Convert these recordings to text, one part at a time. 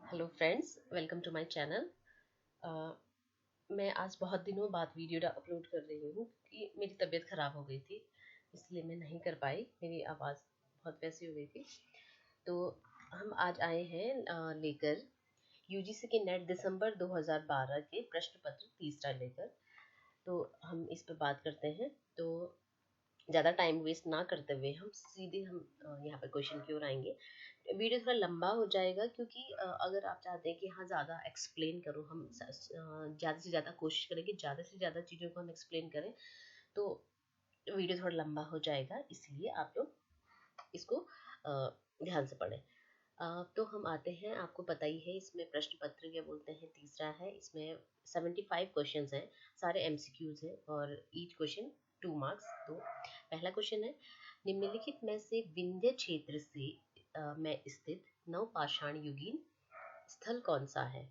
Hello friends, welcome to my channel. मैं आज बहुत दिनों बाद वीडियो अपलोड कर रही हूँ कि मेरी तबीयत ख़राब हो गई थी, इसलिए मैं नहीं कर पाई। मेरी आवाज़ बहुत वैसी हो गई थी। तो हम आज आए हैं लेकर यूजीसी के नेट दिसंबर 2012 के प्रश्न पत्र तीसरा लेकर। तो हम इस पर बात करते हैं। तो ज़्यादा टाइम वेस्ट ना करते हुए हम सीधे यहाँ पर क्वेश्चन की ओर आएंगे। वीडियो थोड़ा लंबा हो जाएगा क्योंकि अगर आप चाहते हैं कि हाँ ज़्यादा एक्सप्लेन करो, हम ज़्यादा से ज़्यादा कोशिश करेंगे, ज़्यादा से ज़्यादा चीज़ों को हम एक्सप्लेन करें, तो वीडियो थोड़ा लंबा हो जाएगा। इसलिए आप लोग इसको ध्यान से पढ़ें। तो हम आते हैं, आपको पता ही है इसमें प्रश्न पत्र क्या बोलते हैं, तीसरा है। इसमें 75 क्वेश्चंस हैं, सारे एमसीक्यूज हैं और ईच क्वेश्चन 2 मार्क्स। तो पहला क्वेश्चन है, निम्नलिखित में से विंध्य क्षेत्र से में स्थित नवपाषाण युगीन स्थल कौन सा है?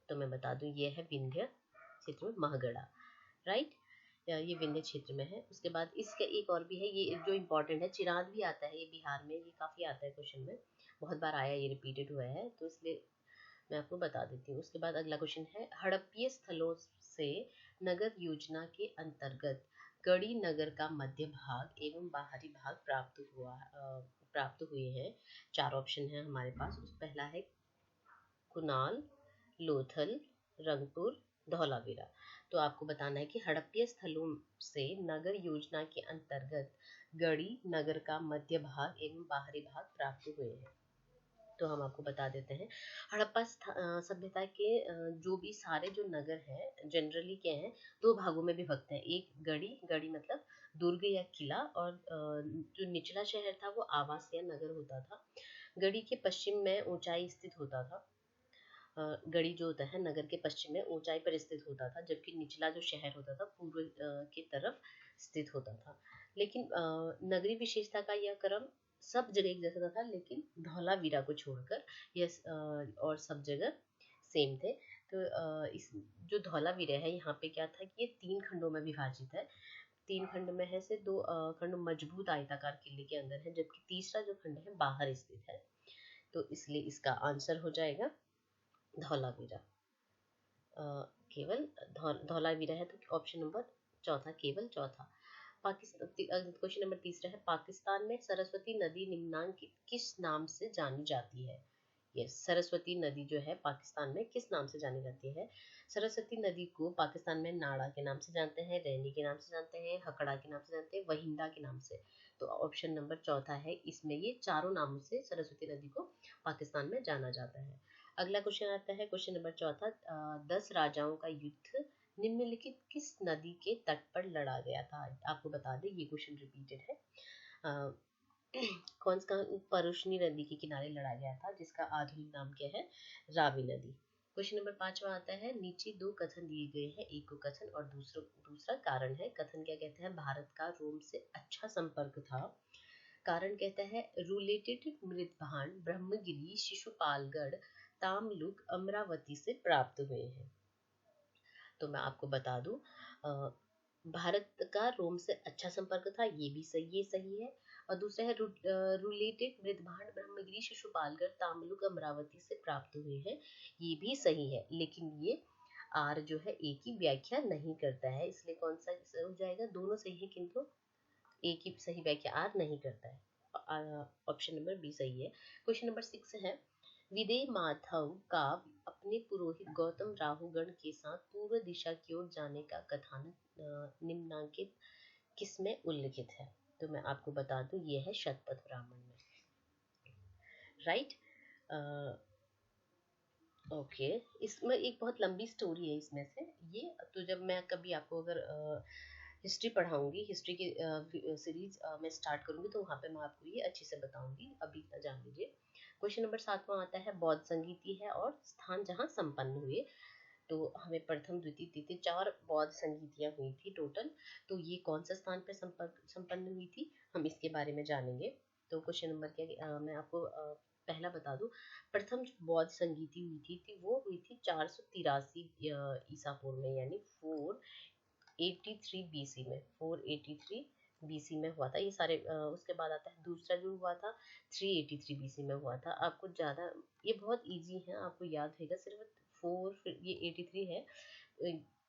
तो मैं बता दूं, ये है विंध्य क्षेत्र में महगढ़ा, राइट। ये विंध्य क्षेत्र में है। उसके बाद इसका एक और भी है, ये जो इम्पोर्टेंट है, चिराग भी आता है, ये बिहार में, ये काफ़ी आता है क्वेश्चन में, बहुत बार आया, ये रिपीटेड हुआ है, तो इसलिए मैं आपको बता देती हूँ। उसके बाद अगला क्वेश्चन है, हड़प्पीय स्थलों से नगर योजना के अंतर्गत गढ़ी नगर का मध्य भाग एवं बाहरी भाग प्राप्त हुए हैं। 4 ऑप्शन है हमारे पास। पहला है कुनाल, लोथल, रंगपुर, धौलावीरा। तो आपको बताना है कि हड़प्पीय स्थलों से नगर योजना के अंतर्गत गढ़ी नगर का मध्य भाग एवं बाहरी भाग प्राप्त हुए हैं। तो हम आपको बता देते हैं, हड़प्पा सभ्यता के जो भी सारे जो नगर हैं जनरली क्या है, 2 भागों में विभक्त है। एक गढ़ी, गढ़ी मतलब दुर्ग या किला, और जो निचला शहर था वो आवास या नगर होता था। गढ़ी के पश्चिम में ऊंचाई स्थित होता था। गढ़ी जो होता है नगर के पश्चिम में ऊंचाई पर स्थित होता था, जबकि निचला जो शहर होता था पूर्व की तरफ स्थित होता था। लेकिन नगरीय विशेषता का यह क्रम सब जगह एक जैसा था, लेकिन धौलावीरा को छोड़कर यह और सब जगह सेम थे। तो इस जो धौलावीरा है, यहाँ पे क्या था कि ये 3 खंडों में विभाजित है। 3 खंड में है से 2 खंड मजबूत आयताकार किले के अंदर है, जबकि तीसरा जो खंड है बाहर स्थित है। तो इसलिए इसका आंसर हो जाएगा धौलावीरा। केवल धौलावीरा है, तो ऑप्शन नंबर चौथा, केवल चौथा। पाकिस्तान, क्वेश्चन नंबर तीसरा है, पाकिस्तान में सरस्वती नदी निम्नांकित किस नाम से जानी जाती है? यस, सरस्वती नदी जो है पाकिस्तान में किस नाम से जानी जाती है? सरस्वती नदी को पाकिस्तान में नाड़ा के नाम से जानते हैं, रैनी के नाम से जानते हैं, हकड़ा के नाम से जानते हैं, वहिंदा के नाम से। तो ऑप्शन नंबर चौथा है, इसमें ये चारों नामों से सरस्वती नदी को पाकिस्तान में जाना जाता है। अगला क्वेश्चन आता है, क्वेश्चन नंबर चौथा, 10 राजाओं का युद्ध निम्नलिखित किस नदी के तट पर लड़ा गया था? आपको बता दें, ये क्वेश्चन रिपीटेड है। अ, कौन सा परुष्णी नदी के किनारे लड़ा गया था, जिसका आधुनिक नाम क्या है? रावी नदी। क्वेश्चन नंबर 5वां आता है, नीचे 2 कथन दिए गए हैं, एक को कथन और दूसरा कारण है। कथन क्या कहते हैं? भारत का रोम से अच्छा संपर्क था। कारण कहता है, रूलेटेड मृतभांड ब्रह्मगिरी, शिशुपालगढ़, तामलुक, अमरावती से प्राप्त हुए हैं। तो मैं आपको बता दूं, भारत का रोम से अच्छा संपर्क था, ये भी सही, ये सही है। और दूसरा है रूलेटेड मृतभांड ब्रह्मगिरी, शिशुपालगढ़, तामलुक, अमरावती से प्राप्त हुए हैं, ये भी सही है। लेकिन ये आर जो है एक की व्याख्या नहीं करता है, इसलिए कौन सा हो जाएगा? दोनों सही है, किंतु एक ही सही व्याख्या आर नहीं करता है। ऑप्शन नंबर बी सही है। क्वेश्चन नंबर 6 है, विदेह माधव का अपने पुरोहित गौतम राहुगण के साथ पूर्व दिशा की ओर जाने का कथानक निम्नांकित किसमें उल्लिखित है? तो मैं आपको बता दूं, ये है शतपथ ब्राह्मण में, राइट। ओके, इसमें एक बहुत लंबी स्टोरी है इसमें से। ये तो जब मैं कभी आपको अगर हिस्ट्री पढ़ाऊंगी, हिस्ट्री की सीरीज मैं स्टार्ट करूंगी, तो वहाँ पे मैं आपको ये अच्छे से बताऊंगी, अभी इतना जान लीजिए। क्वेश्चन नंबर 7वां आता है, बौद्ध संगीति है और स्थान जहाँ संपन्न हुए। तो हमें प्रथम, द्वितीय, तृतीय 4 बौद्ध संगीतियाँ हुई थी टोटल। तो ये कौन सा स्थान पर संपन्न हुई थी, हम इसके बारे में जानेंगे। तो क्वेश्चन नंबर क्या, मैं आपको पहला बता दूं, प्रथम जो बौद्ध संगीति हुई थी वो हुई थी 483 ईसा पूर्व में, यानी 483 BC में, 483 बीसी में हुआ था ये सारे। उसके बाद आता है दूसरा जो हुआ था 383 बीसी में हुआ था। आपको ज़्यादा ये बहुत इजी है, आपको याद रहेगा। सिर्फ 4 फिर ये 83 है,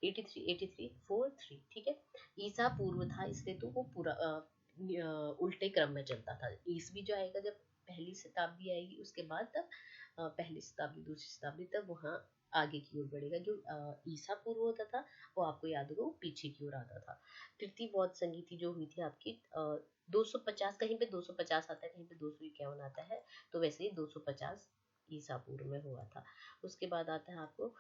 83 4 3, ठीक है। ईसा पूर्व था इसलिए तो वो पूरा उल्टे क्रम में चलता था। ईसवी जो आएगा जब पहली शताब्दी आएगी उसके बाद तब पहली शताब्दी दूसरी शताब्दी तब वहाँ आगे की ओर बढ़ेगा। जो ईसा पूर्व होता था वो आपको याद होगा वो पीछे की ओर आता था। तृतीय बौद्ध संगीति जो हुई थी आपकी 250, कहीं पे 250 आता है कहीं पे 251 आता है, तो वैसे ही 250 ईसा पूर्व में हुआ था। उसके बाद आता है आपको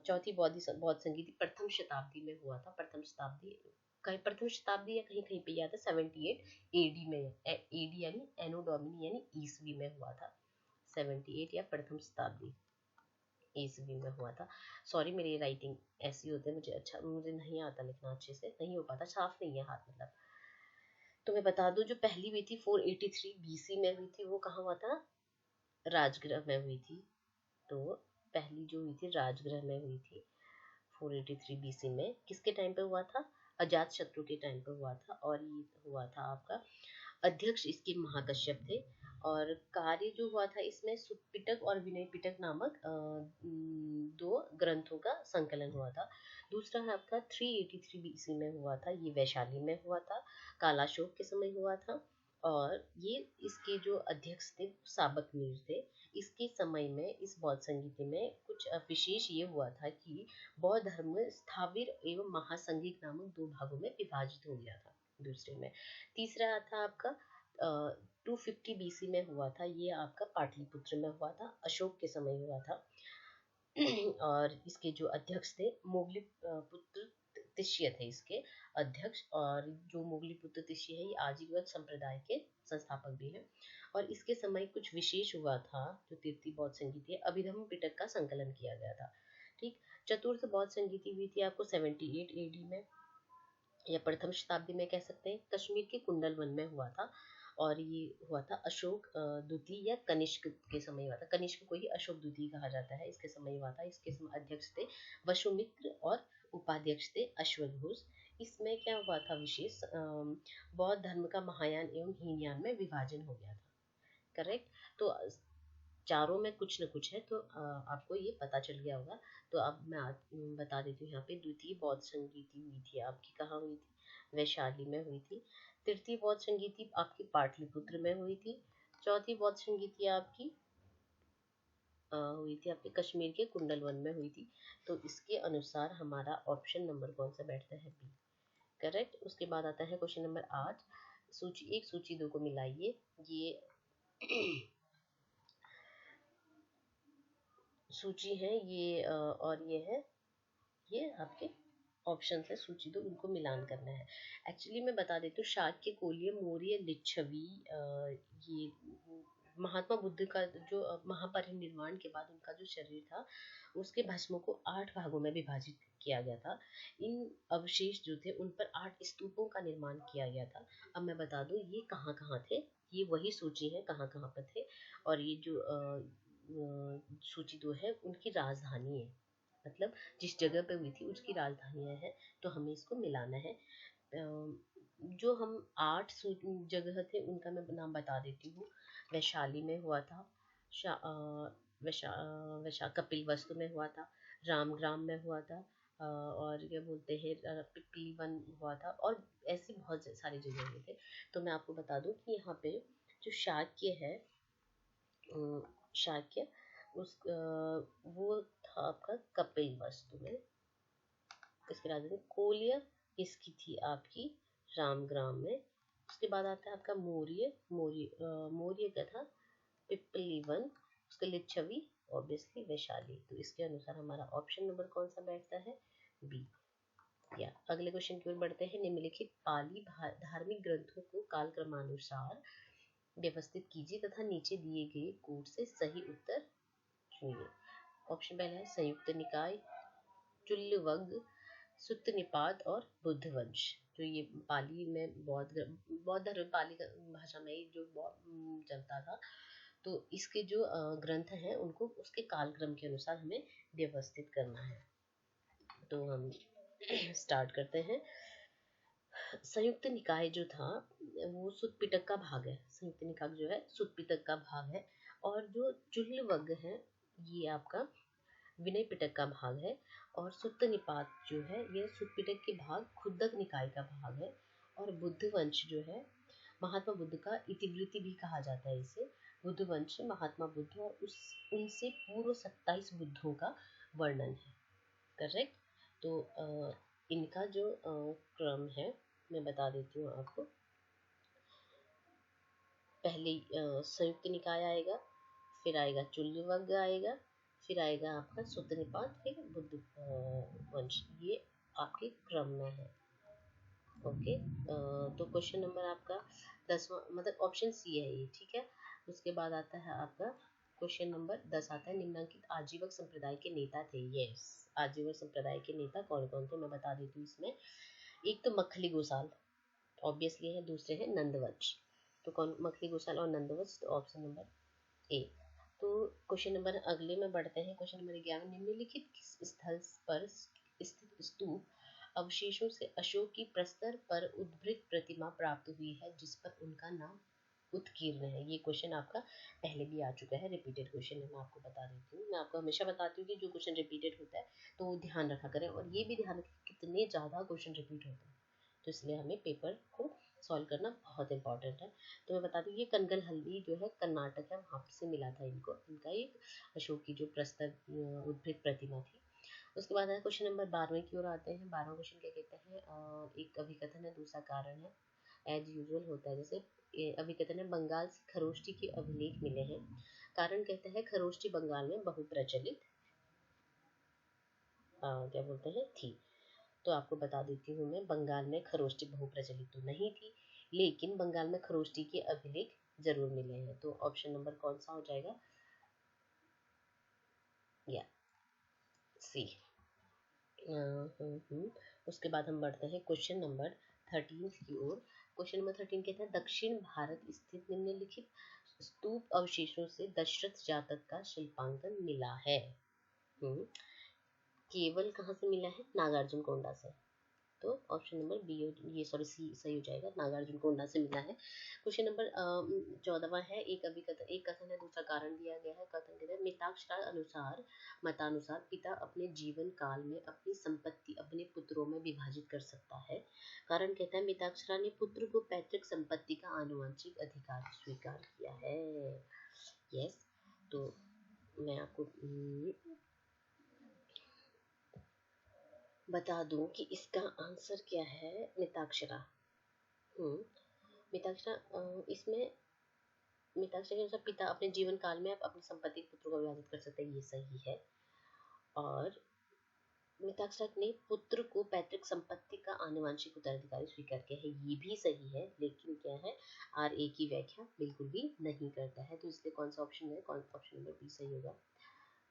चौथी बौद्ध संगीति प्रथम शताब्दी में हुआ था। प्रथम शताब्दी कहीं प्रथम शताब्दी या कहीं कहीं पे याद है 78 एडी में, एडी यानी एनो डोमिनी यानी ईसवी में हुआ था। 78 या प्रथम शताब्दी ईसवी में हुआ था। सॉरी मेरी राइटिंग ऐसी होती है, मुझे नहीं आता लिखना, अच्छे से नहीं हो पाता, साफ नहीं है हाथ मतलब। तो मैं बता दूं जो पहली हुई थी 483 बीसी में हुई थी, वो कहाँ हुआ था? राजगृह में हुई थी। तो पहली जो हुई थी राजगृह में हुई थी 483 बीसी में। किसके टाइम पे हुआ था? अजात शत्रु के टाइम पे हुआ था। और ये हुआ था आपका, अध्यक्ष इसके महाकश्यप थे। और कार्य जो हुआ था इसमें सुपिटक और विनय पिटक नामक दो ग्रंथों का संकलन हुआ था। दूसरा है आपका 383 बीसी में हुआ था, ये वैशाली में हुआ था, कालाशोक के समय हुआ था। और ये इसके जो अध्यक्ष थे साबक मीर थे। इसके समय में इस बौद्ध संगीति में कुछ विशेष ये हुआ था कि बौद्ध धर्म स्थाविर एवं महासंघिक नामक दो भागों में विभाजित हो गया था दूसरे में। तीसरा था आपका 250 बीसी में हुआ था, ये आपका पाटलिपुत्र में हुआ था, अशोक के समय हुआ था। और इसके जो अध्यक्ष थे मोगली पुत्र तिष्य थे इसके अध्यक्ष। और जो मोगली पुत्र तिष्य है ये आजीवन संप्रदाय के संस्थापक भी हैं। और इसके समय कुछ विशेष हुआ था, जो तृतीय बौद्ध संगीति है, अभिधम्म पिटक का संकलन किया गया था। ठीक। चतुर्थ बौद्ध संगीति हुई थी आपको 78 एडी में या प्रथम शताब्दी में कह सकते हैं, कश्मीर के कुंडल वन में हुआ था। और ये हुआ था अशोक द्वितीय या कनिष्क के समय हुआ था। कनिष्क को ही अशोक द्वितीय कहा जाता है, इसके समय हुआ था। इसके समय अध्यक्ष थे वसुमित्र और उपाध्यक्ष थे अश्वघोष। इसमें क्या हुआ था विशेष, बौद्ध धर्म का महायान एवं हीनयान में विभाजन हो गया था। करेक्ट। तो चारों में कुछ न कुछ है, तो आपको ये पता चल गया होगा। तो अब मैं बता देती हूँ यहाँ पे द्वितीय बौद्ध संगीति हुई थी आपकी कहाँ हुई थी? वैशाली में हुई थी। तृतीय बौद्ध संगीति आपकी पाटलिपुत्र में हुई थी। चौथी बौद्ध संगीति आपकी हुई थी आपके कश्मीर के कुंडल वन में हुई थी। तो इसके अनुसार हमारा ऑप्शन नंबर कौन सा बैठता है? बी। करेक्ट। उसके बाद आता है क्वेश्चन नंबर 8। सूची 1 सूची 2 को मिलाइए। ये सूची है ये और ये है, ये आपके ऑप्शन है सूची 2, उनको मिलान करना है। एक्चुअली मैं बता देती हूँ, शाक्य, कोल्य, मौर्य, लिच्छवी, ये महात्मा बुद्ध का जो महापरिनिर्वाण के बाद उनका जो शरीर था उसके भस्मों को 8 भागों में विभाजित किया गया था। इन अवशेष जो थे उन पर 8 स्तूपों का निर्माण किया गया था। अब मैं बता दूं ये कहाँ कहाँ थे, ये वही सूची है कहाँ कहाँ पर थे। और ये जो सूची 2 है उनकी राजधानी है, मतलब जिस जगह पे हुई थी उसकी राजधानियाँ हैं। तो हमें इसको मिलाना है। जो हम 8 जगह थे उनका मैं नाम बता देती हूँ। वैशाली में हुआ था, वैशा कपिल वस्तु में हुआ था, रामग्राम में हुआ था, और क्या बोलते हैं पिपली वन हुआ था, और ऐसी बहुत सारी जगह हुए थे। तो मैं आपको बता दूं कि यहाँ पे जो शाक्य है, शाक्य उस वो था आपका कपिल वस्तु में। इसके राजधानी कोलिया इसकी थी आपकी रामग्राम में। उसके बाद आता है आपका मौर्य, मौर्य का था पिपली वन। उसके लिच्छवी ऑब्वियसली वैशाली। तो इसके अनुसार हमारा ऑप्शन नंबर कौन सा बैठता है? बी। या अगले क्वेश्चन की ओर बढ़ते हैं। निम्नलिखित पाली धार्मिक ग्रंथों को कालक्रमानुसार व्यवस्थित कीजिए तथा नीचे दिए गए कोड से सही उत्तर चुनिए। ऑप्शन पहला है संयुक्त निकाय, चुल्लवग, सुत्त निपात और बुद्धवंश। जो ये पाली में बौद्ध धर्म पाली भाषा में ही जो चलता था। तो इसके जो ग्रंथ हैं उनको उसके कालक्रम के अनुसार हमें व्यवस्थित करना है। तो हम स्टार्ट करते हैं। संयुक्त निकाय जो था वो सुत पिटक का भाग है। संयुक्त निकाय जो है सुत पिटक का भाग है। और जो चुल्ल वर्ग है ये आपका विनय पिटक का भाग है। और सुत्त निपात जो है ये सुत पिटक के भाग खुद्दक निकाय का भाग है। और बुद्ध वंश जो है महात्मा बुद्ध का इतिवृत्ति भी कहा जाता है इसे। बुद्ध वंश महात्मा बुद्ध और उस उनसे पूर्व 27 बुद्धों का वर्णन है। करेक्ट। तो इनका जो क्रम है मैं बता देती हूँ आपको। पहले संयुक्त निकाय आएगा, फिर आएगा चुल्ल वर्ग आएगा, फिर आएगा आपका सुत्त निपात, फिर बुद्ध वंश। ये आपके क्रम में है। ओके। तो क्वेश्चन नंबर आपका 10वां मतलब ऑप्शन सी है ये, ठीक है। उसके बाद आता है आपका क्वेश्चन नंबर 10 आता है निम्नलिखित आजीवक संप्रदाय के नेता थे। यस, आजीवक संप्रदाय के नेता कौन कौन थे मैं बता देती हूँ इसमें। एक तो मखली गोसाल ऑब्वियसली है, दूसरे हैं नंदवंश। तो कौन मखली गोसाल और नंदवंश, तो ऑप्शन नंबर ए। तो क्वेश्चन नंबर अगले में बढ़ते हैं। क्वेश्चन नंबर 11 निम्नलिखित किस स्थल पर स्थित स्तूप अवशेषों से अशोक की प्रस्तर पर उद्भृत प्रतिमा प्राप्त हुई है जिस पर उनका नाम उत्कीर्ण है। ये क्वेश्चन आपका पहले भी आ चुका है, रिपीटेड क्वेश्चन है। मैं आपको बता देती हूँ, मैं आपको हमेशा बताती हूँ कि जो क्वेश्चन रिपीटेड होता है तो वो ध्यान रखा करें। और ये भी ध्यान रखें कितने ज़्यादा क्वेश्चन रिपीट होते हैं, तो इसलिए हमें पेपर को सॉल्व करना बहुत इंपॉर्टेंट है। तो मैं बता दूँ ये कनगल हल्दी जो है कर्नाटक है, वहाँ से मिला था इनको। इनका एक अशोक की जो प्रस्तर उद्भिद प्रतिमा थी। उसके बाद है क्वेश्चन नंबर 12वें की ओर आते हैं। 12वां क्वेश्चन क्या कहते हैं, एक अभिकथन है, दूसरा कारण है। एज यूजुअल होता है, जैसे अभिकथन है बंगाल से खरोष्टी के अभिलेख मिले हैं। कारण कहते हैं खरोष्टी बंगाल में बहुप्रचलित क्या बोलते हैं थी। तो आपको बता देती हूँ मैं, बंगाल में खरोष्टी बहुप्रचलित तो नहीं थी, लेकिन बंगाल में खरोष्टी के अभिलेख जरूर मिले हैं। तो ऑप्शन नंबर कौन सा हो जाएगा, या सी। उसके बाद हम बढ़ते हैं क्वेश्चन नंबर 13 की ओर। क्वेश्चन नंबर 13 कहता है दक्षिण भारत स्थित निम्नलिखित स्तूप अवशेषों से दशरथ जातक का शिल्पांकन मिला है। केवल कहाँ से मिला है, नागार्जुन कोंडा से। तो ऑप्शन नंबर बी ये सॉरी सी सही हो जाएगा, नागार्जुन कोंडा से मिला है। क्वेश्चन नंबर 14वां है एक अभिकथन, एक कथन है, दूसरा कारण दिया गया है। कथन कहते हैं मिताक्षरा अनुसार मतानुसार पिता अपने जीवन काल में अपनी संपत्ति अपने पुत्रों में विभाजित कर सकता है। कारण कहता है मिताक्षरा ने पुत्र को पैतृक संपत्ति का आनुवंशिक अधिकार स्वीकार किया है। यस। तो मैं आपको बता दूं कि इसका आंसर क्या है, मिताक्षरा। मिताक्षरा इसमें मिताक्षरा के अनुसार पिता अपने जीवन काल में अपनी संपत्ति के पुत्रों को विभाजित कर सकते हैं, ये सही है। और मिताक्षरा ने पुत्र को पैतृक संपत्ति का आनुवंशिक उत्तराधिकारी स्वीकार किया है, ये भी सही है। लेकिन क्या है, आर ए की व्याख्या बिल्कुल भी नहीं करता है, तो इसलिए कौन सा ऑप्शन है, ऑप्शन नंबर बी सही होगा।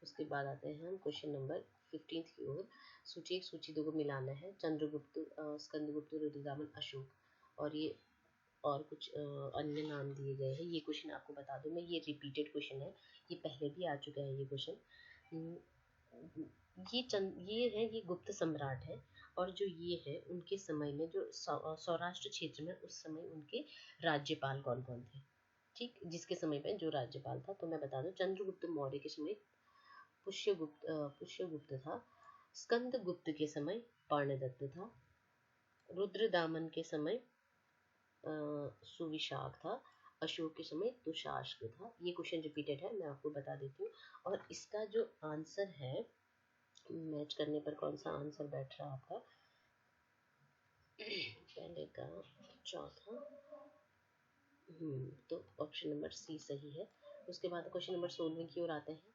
उसके बाद आते हैं हम क्वेश्चन नंबर 15 की ओर। सूची 1 सूची 2 को मिलाना है। चंद्रगुप्त स्कंदगुप्त रुद्रदामन अशोक और ये और कुछ अन्य नाम दिए गए हैं। ये क्वेश्चन आपको बता दूं मैं, ये रिपीटेड क्वेश्चन है, ये पहले भी आ चुका है ये क्वेश्चन। ये है, ये गुप्त सम्राट है। और जो ये है उनके समय में जो सौराष्ट्र क्षेत्र में उस समय उनके राज्यपाल कौन कौन थे, ठीक, जिसके समय में जो राज्यपाल था। तो मैं बता दूं चंद्रगुप्त मौर्य के समय पुष्यगुप्त था। स्कंदगुप्त के समय पर्णदत्त था। रुद्रदामन के समय सुविशाख था। अशोक के समय दुशास्क था। ये क्वेश्चन रिपीटेड है, मैं आपको बता देती हूँ। और इसका जो आंसर है मैच करने पर कौन सा आंसर बैठ रहा आपका, पहले का चौथा, तो ऑप्शन नंबर सी सही है। उसके बाद क्वेश्चन नंबर 16 की ओर आते हैं।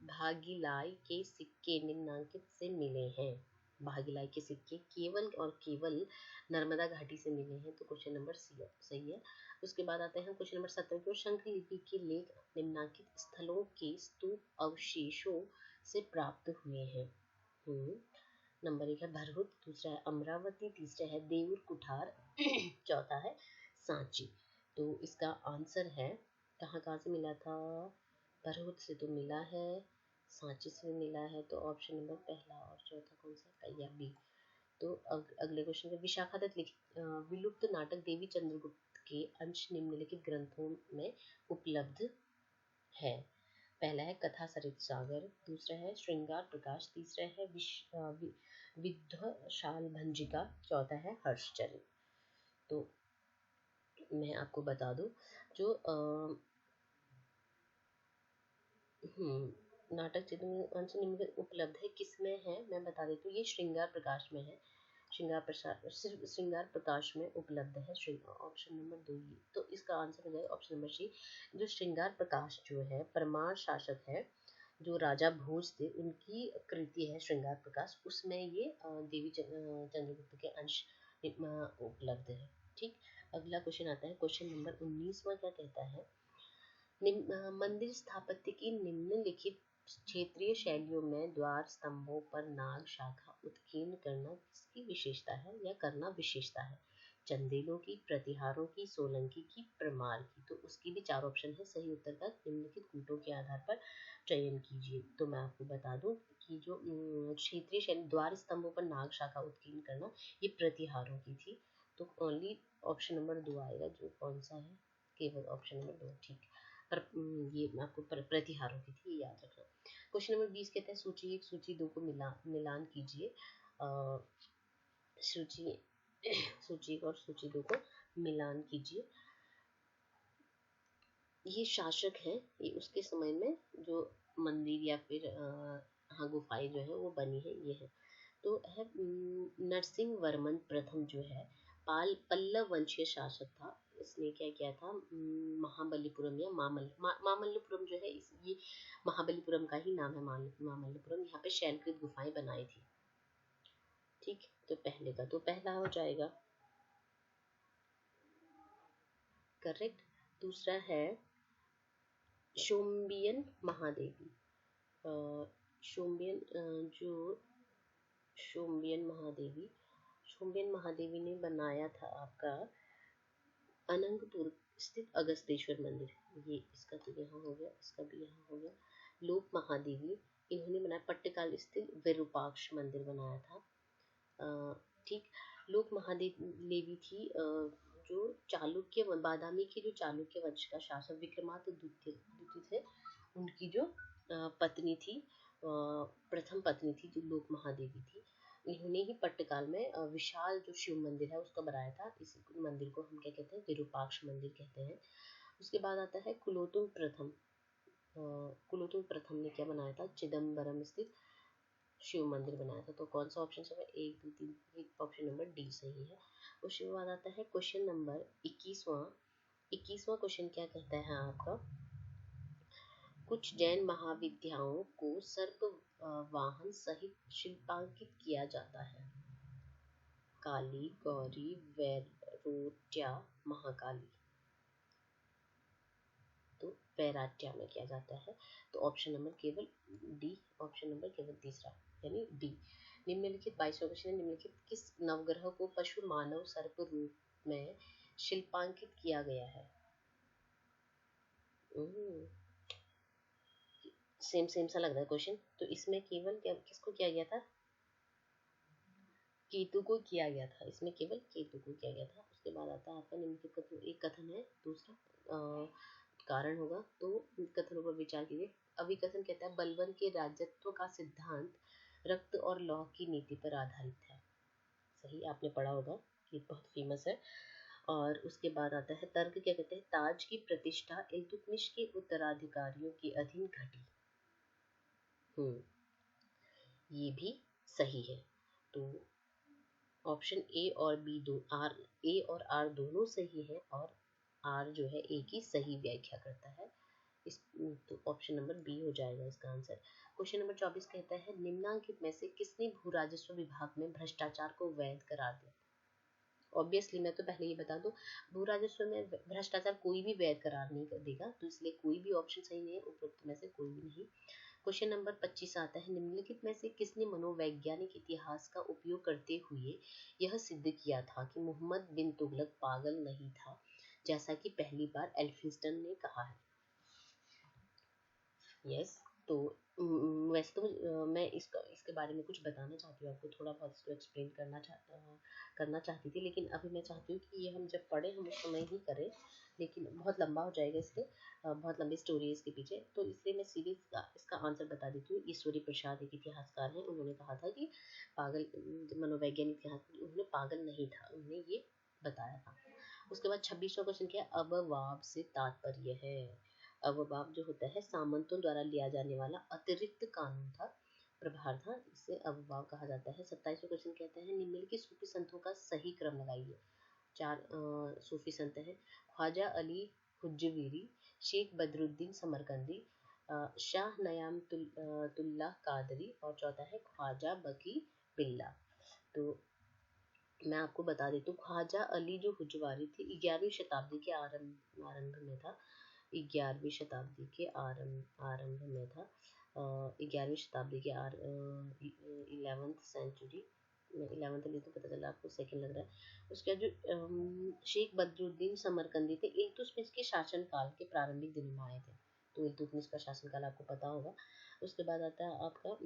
भागीलाई के सिक्के निम्नांकित से मिले हैं। भागीलाई के सिक्के केवल और केवल नर्मदा घाटी से मिले हैं, तो क्वेश्चन नंबर सी सही है। उसके बाद आते हैं क्वेश्चन नंबर 17 की ओर। शंख लिपि के लेख निम्नांकित स्थलों के स्तूप अवशेषों से प्राप्त हुए हैं। नंबर 1 है भरहुत, दूसरा है अमरावती, तीसरा है देऊर कुठार, चौथा है सांची। तो इसका आंसर है, कहाँ कहाँ से मिला था, भरहुत से तो मिला है, सांची से मिला है, तो ऑप्शन नंबर पहला और चौथा कौन सा है, या बी, तो अगले क्वेश्चन में विशाखादत्त लिखित विलुप्त नाटक देवी चंद्रगुप्त के अंश निम्नलिखित ग्रंथों में उपलब्ध है। पहला है कथा सरित सागर, दूसरा है श्रृंगार प्रकाश, तीसरा है विद्वशाल भंजिका, चौथा है हर्षचरित। तो मैं आपको बता दूं जो नाटक अंश निम्नलिखित उपलब्ध है किसमें है, मैं बता देती हूँ। ये श्रृंगार प्रकाश में है, श्रृंगार प्रकाश में उपलब्ध है। ऑप्शन नंबर 2 ये, तो इसका आंसर हो जाएगा ऑप्शन नंबर सी। जो श्रृंगार प्रकाश जो है परमार शासक है जो राजा भोज थे, उनकी कृति है श्रृंगार प्रकाश, उसमें ये देवी चंद्रगुप्त के अंश उपलब्ध है। ठीक, अगला क्वेश्चन आता है क्वेश्चन नंबर 19वां, क्या कहता है मंदिर स्थापत्य की निम्नलिखित क्षेत्रीय शैलियों में द्वार स्तंभों पर नाग शाखा उत्कीर्ण करना किसकी विशेषता है या करना विशेषता है? चंदेलों की, प्रतिहारों की, सोलंकी की, परमार की। तो उसकी भी 4 ऑप्शन है। सही उत्तर का निम्नलिखित कूटों के आधार पर चयन कीजिए। तो मैं आपको बता दूं कि जो क्षेत्रीय शैली द्वार स्तंभों पर नाग शाखा उत्कीर्ण करना, ये प्रतिहारों की थी। तो ओनली ऑप्शन नंबर 2 आएगा, जो कौन सा है, केवल ऑप्शन नंबर 2। ठीक, पर ये आपको प्रतिहारों की थी, ये याद रखना। क्वेश्चन नंबर 20 कहता है सूची 1 सूची 2 को मिलान कीजिए। सूची 1 और सूची 2 को मिलान कीजिए। ये शासक है, ये उसके समय में जो मंदिर या फिर हाँ गुफाएं जो है वो बनी है, ये है। तो है नरसिंह वर्मन प्रथम जो है पल्लव वंशीय शासक था। इसने क्या किया था, महाबलीपुरम या मामल्लपुरम जो है, ये महाबलीपुरम का ही नाम है, मामल्लपुरम। यहाँ पे शैलकृत गुफाएं बनाई थी। ठीक, तो पहले का तो पहला हो जाएगा करेक्ट। दूसरा है शोम्बियन महादेवी। शोम्बियन महादेवी ने बनाया था आपका अनंतपुर स्थित अगस्तेश्वर मंदिर। ये इसका तो यहाँ हो गया, इसका भी यहाँ हो गया। लोक महादेवी, इन्होंने बनाया पट्टकाल स्थित विरूपाक्ष मंदिर बनाया था। ठीक, लोक महादेवी थी जो चालुक्य बादामी के जो चालुक्य वंश का शासक विक्रमादित्य द्वितीय थे, उनकी जो पत्नी थी, प्रथम पत्नी थी जो लोक महादेवी थी। इन्होंने ही पट्टकाल में विशाल जो शिव मंदिर है उसको बनाया था। इस मंदिर को हम क्या कहते हैं, विरूपाक्ष मंदिर कहते हैं। उसके बाद आता है कुलोतुंग प्रथम। कुलोतुंग प्रथम ने क्या बनाया था, चिदम्बरम स्थित शिव मंदिर बनाया था। तो कौन सा ऑप्शन है, 1 2 3, ऑप्शन नंबर डी सही है। उसके बाद आता है क्वेश्चन नंबर 21वां क्वेश्चन क्या कहता है आपका, कुछ जैन महाविद्याओं को सर्प वाहन सहित शिल्पांकित किया जाता है। काली, गौरी, वैरोट्या, महाकाली। तो वैराट्या में किया जाता है। तो ऑप्शन नंबर केवल डी, ऑप्शन नंबर केवल तीसरा यानी डी। निम्नलिखित 22वां क्वेश्चन, निम्नलिखित किस नवग्रह को पशु मानव सर्प रूप में शिल्पांकित किया गया है? सेम सा लग रहा है क्वेश्चन। तो इसमें केवल किसको किया गया था, केतु को किया गया था। इसमें केवल केतु को किया गया था। उसके बाद आता है आपका निम्नलिखित कथन, एक कथन है, दूसरा कारण होगा। तो कथनों पर विचार कीजिए। अभिकथन कहता है बलबन के राजत्व का सिद्धांत रक्त और लौह की नीति पर आधारित है। सही, आपने पढ़ा होगा, ये बहुत फेमस है। और उसके बाद आता है तर्क, क्या कहते हैं ताज की प्रतिष्ठा इल्तुतमिश के उत्तराधिकारियों के अधीन घटी। ये भी सही है। तो ऑप्शन ए और बी ए और आर दोनों सही है, और आर जो है ए की सही व्याख्या करता है। इस तो ऑप्शन नंबर बी हो जाएगा इसका आंसर। क्वेश्चन नंबर 24 कहता है निम्नांकित में से किसने भू राजस्व विभाग में भ्रष्टाचार को वैध करार दिया? ऑब्वियसली मैं तो पहले ही बता दूं, भू राजस्व में भ्रष्टाचार कोई भी वैध करार नहीं देगा, तो इसलिए कोई भी ऑप्शन सही नहीं है, उपरोक्त में से कोई भी नहीं। क्वेश्चन नंबर 25 आता है निम्नलिखित में से किसने मनोवैज्ञानिक इतिहास का उपयोग करते हुए यह सिद्ध किया था कि मोहम्मद बिन तुगलक पागल नहीं था, जैसा कि पहली बार एल्फिंस्टन ने कहा है? यस, तो वैसे तो मैं इसके बारे में कुछ बताना चाहती हूँ आपको, थोड़ा बहुत इसको एक्सप्लेन करना चाहती थी, लेकिन अभी मैं चाहती हूँ कि ये हम जब पढ़ें हम उस समय ही करें, लेकिन बहुत लंबा हो जाएगा इसलिए, बहुत लंबी स्टोरी है इसके पीछे, तो इसलिए मैं सीधे इसका आंसर बता देती हूँ। ईश्वरी प्रसाद एक इतिहासकार हैं, उन्होंने कहा था कि पागल, मनोवैज्ञानिक इतिहास, उन्होंने पागल नहीं था, उन्होंने ये बताया था। उसके बाद 26वां क्वेश्चन क्या है, अववाब से तात्पर्य है। अववाब जो होता है सामंतों द्वारा लिया जाने वाला अतिरिक्त कानून था, प्रभार था, इसे अववाब कहा जाता है। 27वां क्वेश्चन कहते हैं निम्नलिखित सूफी संतों का सही क्रम लगाइए। 4 सूफी संत हैं, ख्वाजा अली हुज्जवीरी, शेख बदरुद्दीन समरकंदी, शाह नयाम तुल्लाह कादरी, और चौथा है ख्वाजा बकी बिल्ला। तो मैं आपको बता देती हूँ, ख्वाजा अली जो हुजवारी थे 11वीं शताब्दी के आरंभ में था, 11वीं शताब्दी के आरंभ में था, 11वीं शताब्दी के 11th सेंचुरी में, 11th नहीं तो पता चला आपको सेकंड लग रहा है। उसके बाद जो शेख बदरुद्दीन समरकंदी थे, इल्तुतमिश के शासनकाल के प्रारंभिक दिनों में आए थे, तो इल्तुतमिश का शासनकाल आपको पता होगा। उसके बाद आता है आपका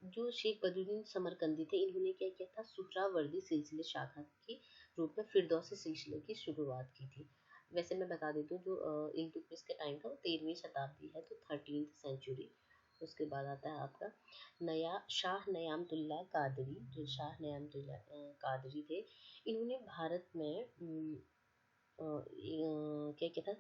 जो शेख बदरुद्दीन समरकंदी थे, इन्होंने क्या किया था, सुहरावर्दी सिलसिले शाखा के रूप में फिरदौसी सिलसिले की शुरुआत की थी। वैसे मैं बता देती हूँ, जो इल्तुतमिश का टाइम था वो 13वीं शताब्दी है, तो 13th सेंचुरी। उसके बाद आता है आपका शाह नयामतुल्ला कादरी, जो शाह नयामतुल्ला कादरी थे, इन्होंने भारत में क्या क्या था,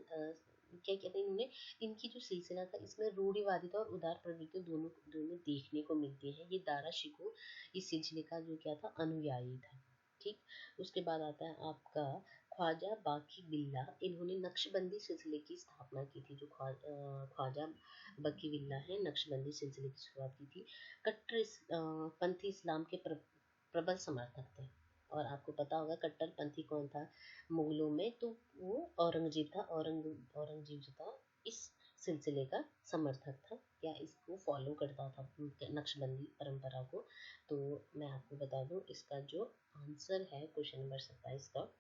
क्या कहते हैं, इन्होंने, इनकी जो सिलसिला था इसमें रूढ़िवादिता और उदार प्रवृत्ति दोनों दोनों देखने को मिलती है। ये दारा शिकोह इस सिलसिले का जो क्या था, अनुयायी था। ठीक, उसके बाद आता है आपका ख्वाजा बाकी बिल्ला, इन्होंने नक्शबंदी सिलसिले की स्थापना की थी। जो ख्वाजा बाकी बिल्ला है, नक्शबंदी सिलसिले की शुरुआत की थी। पंथी इस्लाम के प्रबल समर्थक थे, और आपको पता होगा कट्टरपंथी कौन था मुगलों में, तो वो औरंगजेब था। औरंगजेब जो था इस सिलसिले का समर्थक था, या इसको फॉलो करता था, नक्शबंदी परंपरा को। तो मैं आपको बता दूं, इसका जो आंसर है क्वेश्चन नंबर 27 का,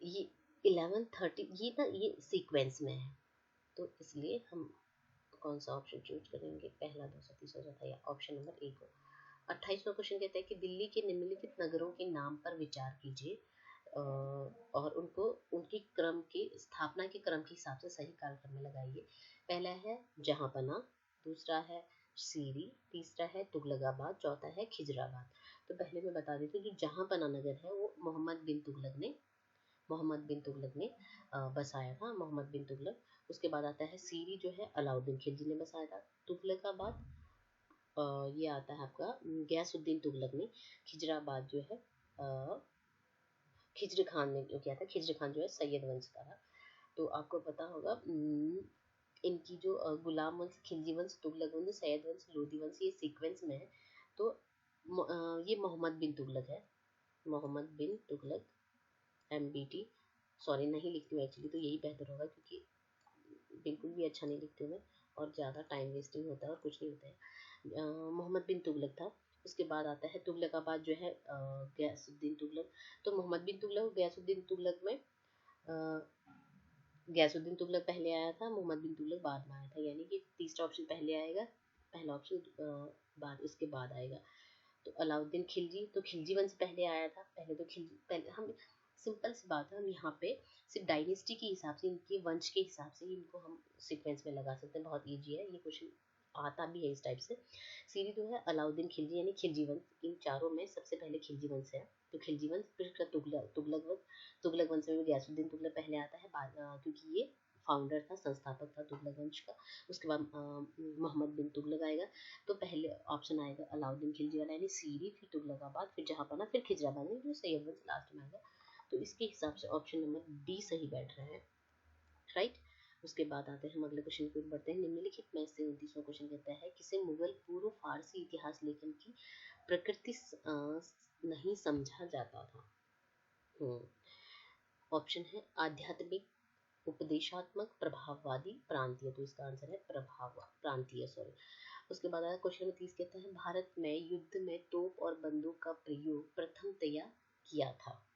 ये 11-13, ये ना ये सीक्वेंस में है, तो इसलिए हम कौन सा ऑप्शन चूज करेंगे, पहला, दूसरा, तीसरा, चौथा, या ऑप्शन नंबर ए को। 28वां क्वेश्चन कहता है कि दिल्ली के निम्नलिखित नगरों के नाम पर विचार कीजिए, और उनको उनकी क्रम की स्थापना के क्रम के हिसाब से सही कालक्रम में लगाइए। पहला है जहांपना, दूसरा है सीरी, तीसरा है तुगलकाबाद, चौथा है खिजराबाद। तो पहले मैं बता देती हूँ, जो जहांपना नगर है वो मोहम्मद बिन तुगलक ने बसाया था, मोहम्मद बिन तुगलक। उसके बाद आता है सीरी, जो है अलाउद्दीन खिलजी ने बसाया था। तुगलकाबाद ये आता है आपका गयासुद्दीन तुगलक ने। खिजराबाद जो है खिज्र खान ने जो किया था, खिज्र खान जो है सैयद वंश का था। तो आपको पता होगा इनकी जो गुलाम वंश, खिलजी वंश, तुगलक वंश, सैयद वंश, लोधी वंश, ये सीक्वेंस में है। तो ये मोहम्मद बिन तुगलक है, मोहम्मद बिन तुगलक, MBT। सॉरी, नहीं लिखती हूँ एक्चुअली, तो यही बेहतर होगा, क्योंकि बिल्कुल भी अच्छा नहीं लिखती हूँ मैं, और ज़्यादा टाइम वेस्टिंग होता है और कुछ नहीं होता है। मोहम्मद बिन तुगलक था। उसके बाद आता है तुगलकाबाद, जो है गयासुद्दीन तुगलक। तो मोहम्मद बिन तुगलक और गयासुद्दीन तुगलक में गयासुद्दीन तुगलक पहले आया था, मोहम्मद बिन तुगलक बाद में आया था, यानी कि तीसरा ऑप्शन पहले आएगा, पहला ऑप्शन बाद उसके बाद आएगा। तो अलाउद्दीन खिलजी, तो खिलजी वंश पहले आया था, पहले तो खिलजी, पहले हम सिंपल सी बात है, हम यहाँ पे सिर्फ डायनेस्टी के हिसाब से, इनके वंश के हिसाब से इनको हम सीक्वेंस में लगा सकते हैं, बहुत ईजी है ये क्वेश्चन, आता भी है इस टाइप से। सीरी जो है अलाउद्दीन खिलजी, यानी खिलजी वंश, इन चारों में सबसे पहले खिलजी वंश है, तो खिलजी वंश, फिर तुगलक वंश। तुगलक वंश में गयासुद्दीन तुगलक पहले आता है, क्योंकि ये फाउंडर था, संस्थापक था तुगलक वंश का। उसके बाद मोहम्मद बिन तुगलक आएगा, तो पहले ऑप्शन आएगा अलाउद्दीन खिलजी वाला, यानी सीरी, फिर तुगलकाबाद, फिर जहांपना, फिर खिजराबाद में जो सैयद वंश लास्ट में आएगा। तो इसके हिसाब से ऑप्शन नंबर डी सही बैठ रहा है, राइट। उसके बाद आते हैं हम अगले क्वेश्चन की ओर बढ़ते हैं। निम्नलिखित में से 29वां क्वेश्चन कहता है किसे मुगल पूर्व फारसी इतिहास लेखन की प्रकृति नहीं समझा जाता था। ऑप्शन है आध्यात्मिक, उपदेशात्मक, प्रभाववादी, प्रांतीय। तो इसका आंसर है प्रांतीय, सॉरी। उसके बाद आया क्वेश्चन नंबर 30 कहता है भारत में युद्ध में तोप और बंदूक का प्रयोग प्रथमतया किया था।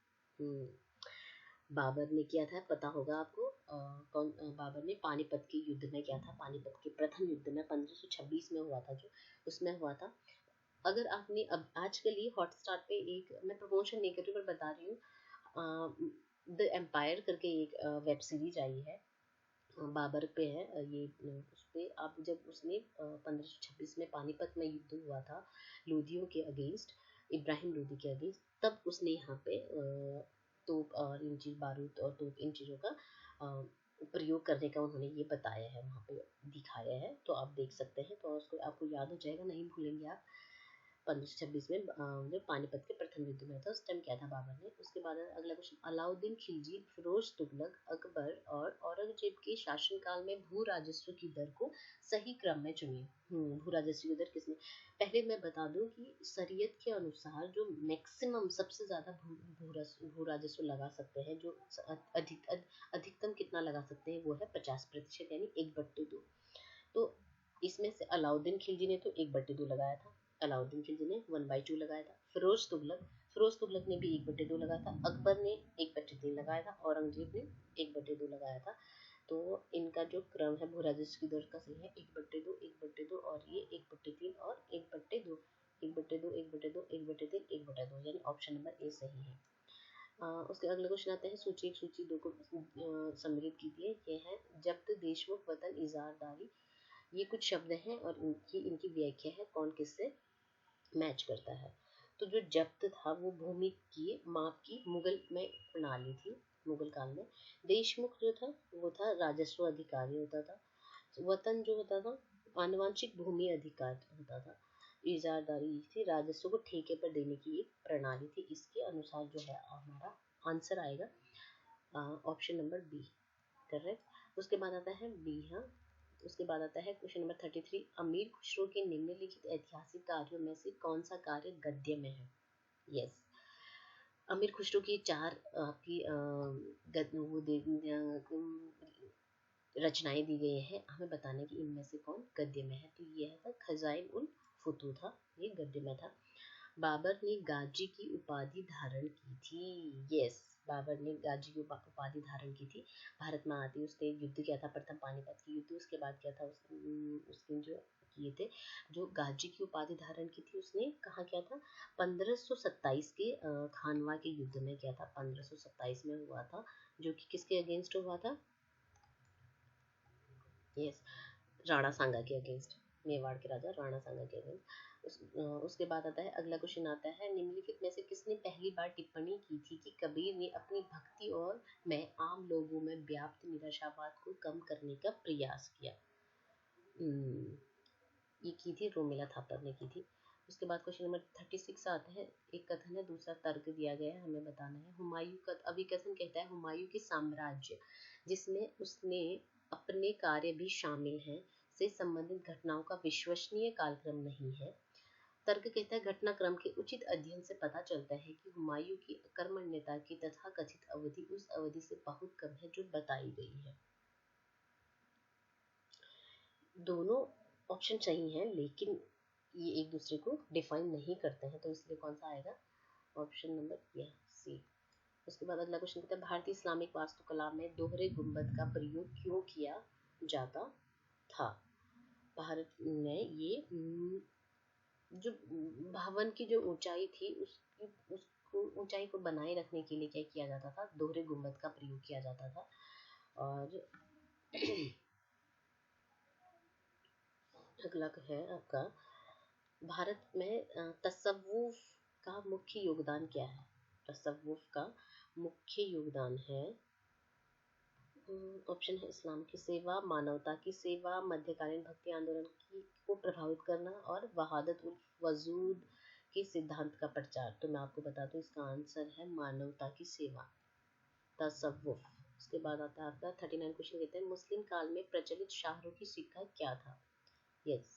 बाबर ने किया था, पता होगा आपको। बाबर ने पानीपत के युद्ध में किया था, पानीपत के प्रथम युद्ध में 1526 में हुआ था, जो उसमें हुआ था। अगर आपने अब आज के लिए हॉटस्टार पे एक, मैं प्रमोशन नहीं कर रही हूँ पर बता रही हूँ, द एम्पायर करके एक वेब सीरीज आई है, बाबर पे है ये। उस पे आप, जब उसने 1526 में पानीपत में युद्ध हुआ था लोधियों के अगेंस्ट, इब्राहिम लोधी के अगेंस्ट, तब उसने यहाँ पे तोप और इन चीज, बारूद और तोप, इन चीज़ों का प्रयोग करने का उन्होंने ये बताया है, वहाँ पे दिखाया है, तो आप देख सकते हैं, तो उसको आपको याद हो जाएगा, नहीं भूलेंगे आप। 1526 में जो पानीपत के प्रथम युद्ध में था, उस टाइम क्या था बाबर ने। उसके बाद अगला क्वेश्चन, अलाउद्दीन खिलजी, फिरोज तुगलक, अकबर और औरंगजेब के शासनकाल में भू राजस्व की दर को सही क्रम में चुनिए। भू राजस्व की दर किसने, पहले मैं बता दूं कि शरीयत के अनुसार जो मैक्सिमम सबसे ज्यादा भू राजस्व लगा सकते हैं, जो अधिकतम कितना लगा सकते हैं, वो है 50%, यानी 1/2। तो इसमें से अलाउद्दीन खिलजी ने तो 1/2 लगाया था, अलाउद्दीन खिलजी ने 1/2 लगाया था। फिरोज तुगलक ने भी 1/2 लगाया था। अकबर ने 1/3 लगाया था। औरंगजेब ने 1/2 लगाया था। तो इनका जो क्रम है भू राजस्व की दर का सही है 1/2, 1/2 और ये 1/3 और 1/2, 1/2, 1/2, 1/3, 1/2, यानी ऑप्शन नंबर ए सही है। उसके अगले क्वेश्चन आते हैं, सूची 1 सूची 2 को सम्मिलित कीजिए। ये है जब्त, देशमुख, वतन, इजारदारी, ये कुछ शब्द हैं और इनकी व्याख्या है, कौन किससे मैच करता है। तो जो जब्त था वो भूमि की माप की मुगल में प्रणाली थी, मुगल काल में। देशमुख जो था वो था राजस्व अधिकारी होता था। वतन जो होता था आनुवांशिक भूमि अधिकार होता था। इजारदारी थी, राजस्व को ठेके पर देने की एक प्रणाली थी। इसके अनुसार जो है हमारा आंसर आएगा ऑप्शन नंबर बी, करेक्ट। उसके बाद आता है बी, हाँ। उसके बाद आता है क्वेश्चन नंबर 33, अमीर खुसरो के निम्नलिखित ऐतिहासिक कार्यों में से कौन सा कार्य गद्य में है। यस, अमीर खुसरो की 4 आपकी रचनाएं दी गई हैं, हमें बताने की इनमें से कौन गद्य में है। तो ये है खजाइन उल फुतू था, ये गद्य में था। बाबर ने गाजी की उपाधि धारण की थी। यस, बाबर ने गाजी की उपाधि धारण की थी। भारत में आते उसने युद्ध किया था, प्रथम पानीपत की युद्ध, उसके बाद क्या था उसने जो किए थे, जो गाजी की उपाधि धारण की थी उसने कहाँ किया था, 1527 के खानवा के युद्ध में किया था, 1527 में हुआ था, जो कि किसके अगेंस्ट हुआ था। यस, राणा सांगा के अगेंस्ट, मेवाड़ के राजा राणा सांगा के अगेंस्ट। उसके बाद आता है अगला क्वेश्चन आता है, निम्नलिखित में से किसने पहली बार टिप्पणी की थी कि कबीर ने अपनी भक्ति और में आम लोगों में व्याप्त निराशावाद को कम करने का प्रयास किया। ये की थी रोमिला थापर ने की थी। उसके बाद क्वेश्चन नंबर 36 आता है, एक कथन है, दूसरा तर्क दिया गया है, हमें बताना है। हुमायूं का अभिकथन कहता है, हुमायूं के साम्राज्य जिसमें उसने अपने कार्य भी शामिल हैं से संबंधित घटनाओं का विश्वसनीय कालक्रम नहीं है। तर्क कहता है, घटनाक्रम के उचित अध्ययन से पता चलता है कि हुमायूं की कर्मण्यता की तथाकथित अवधि उस अवधि से बहुत कम है जो बताई गई है। दोनों ऑप्शन सही हैं, लेकिन ये एक दूसरे को डिफाइन नहीं करते हैं, तो इसलिए कौन सा आएगा, ऑप्शन नंबर यह सी। उसके बाद अगला क्वेश्चन कहता है, भारतीय इस्लामिक वास्तुकला में दोहरे गुंबद का प्रयोग क्यों किया जाता था। भारत में ये जो भवन की जो ऊंचाई थी उसको ऊंचाई को बनाए रखने के लिए क्या किया जाता था, दोहरे गुंबद का प्रयोग किया जाता था। और अगला है आपका, भारत में तसव्वुफ का मुख्य योगदान क्या है। तसव्वुफ का मुख्य योगदान है, ऑप्शन है इस्लाम की सेवा, मानवता की सेवा, मध्यकालीन भक्ति आंदोलन की को प्रभावित करना और वहादत उल वजूद के सिद्धांत का प्रचार। तो मैं आपको बता दूं इसका आंसर है मानवता की सेवा, तसव्वुफ। उसके बाद आता है आपका 39 क्वेश्चन, कहते हैं मुस्लिम काल में प्रचलित शाहरुखी सिक्का क्या था। यस,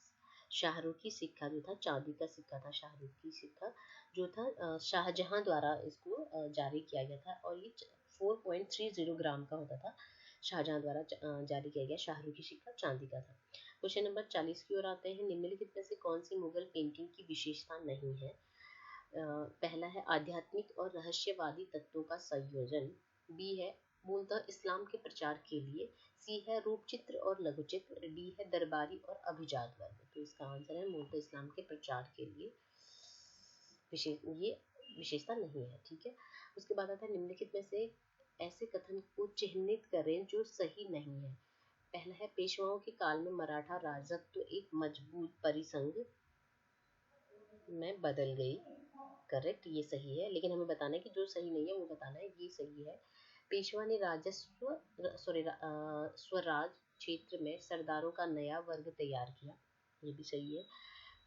शाहरुखी सिक्का जो था, चांदी का सिक्का था, शाहरुखी सिक्का जो था शाहजहां द्वारा इसको जारी किया गया था, और ये 4.30 ग्राम का होता था। शाहजहां द्वारा जारी किया गया शाहरुखी सिक्का चांदी का था। क्वेश्चन नंबर 40 की ओर आते हैं, निम्नलिखित में से कौन सी मुगल पेंटिंग की विशेषता नहीं है। पहला है आध्यात्मिक और रहस्यवादी तत्वों का संयोजन, बी है मूलतः इस्लाम के प्रचार के लिए, सी है रूपचित्र और लघुचित्र, डी है दरबारी और अभिजात वर्ग। तो इसका आंसर है मूलतः इस्लाम के प्रचार के लिए, ये विशेषता नहीं है। ठीक है, उसके बाद आता है निम्नलिखित में से ऐसे कथन को चिह्नित करें जो सही नहीं है। पहला है पेशवाओं के काल में मराठा राजत्व एक मजबूत परिसंघ में बदल गई। करेक्ट, ये सही है, लेकिन हमें बताना है कि जो सही नहीं है वो बताना है। ये सही है। पेशवा ने स्वराज क्षेत्र में सरदारों का नया वर्ग तैयार किया। ये भी सही है।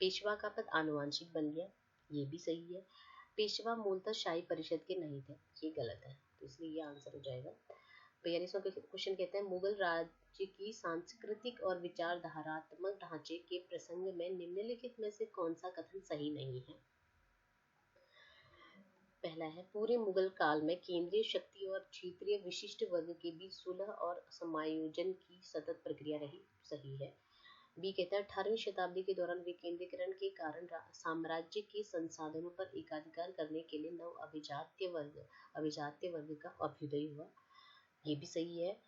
पेशवा का पद आनुवंशिक बन गया। ये भी सही है। पेशवा मूलतः शाही परिषद के नहीं थे। ये गलत है, तो इसलिए ये आंसर हो जाएगा। 42वां क्वेश्चन कहते हैं मुगल राज्य की सांस्कृतिक और विचारधारात्मक ढांचे के प्रसंग में निम्नलिखित में से कौन सा कथन सही नहीं है। पहला है पूरे मुगल काल में केंद्रीय शक्ति और क्षेत्रीय विशिष्ट वर्ग के बीच सुलह और समायोजन की सतत प्रक्रिया रही। सही है। बी कहता है 18वीं शताब्दी के दौरान विकेंद्रीकरण के कारण साम्राज्य के संसाधनों पर एकाधिकार करने के लिए नव अभिजात्य वर्ग का अभ्युदय हुआ। ये भी सही है।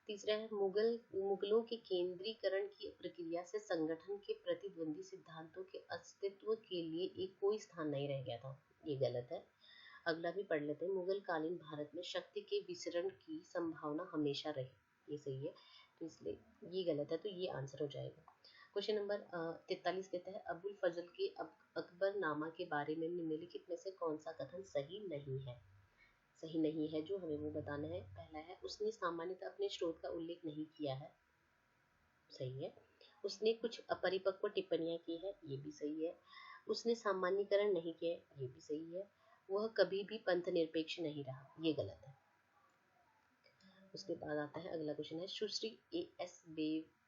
तीसरा है मुगलों के केंद्रीकरण की प्रक्रिया से संगठन के प्रतिद्वंदी सिद्धांतों के अस्तित्व के लिए एक कोई स्थान नहीं रह गया था। ये गलत है। अगला भी पढ़ लेते हैं। मुगल कालीन भारत में शक्ति के विसरण की संभावना हमेशा रही। ये सही है, तो इसलिए ये गलत है, तो ये आंसर हो जाएगा। क्वेश्चन नंबर 43 कहता है अबुल फजल के अकबरनामा के बारे में निम्नलिखित में से कौन सा कथन सही नहीं है। सही नहीं है जो हमें वो बताना है। पहला है उसने सामान्यतः अपने स्रोत का उल्लेख नहीं किया है। सही है। उसने कुछ अपरिपक्व टिप्पणियां की है। ये भी सही है। उसने सामान्यीकरण नहीं किया। ये भी सही है। वह कभी भी पंथ निरपेक्ष नहीं रहा। ये गलत है। उसके बाद आता है अगला क्वेश्चन है सुश्री A.S.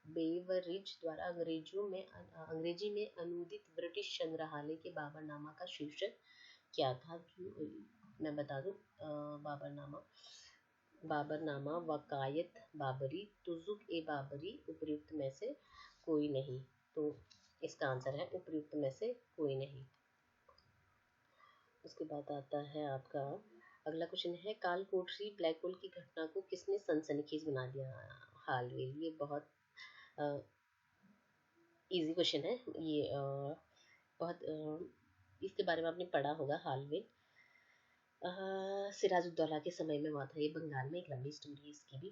बेवरिज द्वारा अंग्रेजी में अनुदित ब्रिटिश संग्रहालय के बाबरनामा का शीर्षक क्या था। मैं बता दूं, बाबरनामा, वकायत बाबरी, तुजुक ए बाबरी, उपयुक्त में से कोई नहीं। तो इसका आंसर है उपयुक्त में से कोई नहीं। उसके बाद आता है आपका अगला क्वेश्चन है काल कोठरी ब्लैक होल की घटना को किसने सनसनीखेज बना दिया। हाल में ये बहुत इजी क्वेश्चन है। ये बहुत इसके बारे में आपने पढ़ा होगा। हाल में सिराजुद्दौला के समय में हुआ था। ये बंगाल में, एक लंबी स्टोरी है इसकी भी।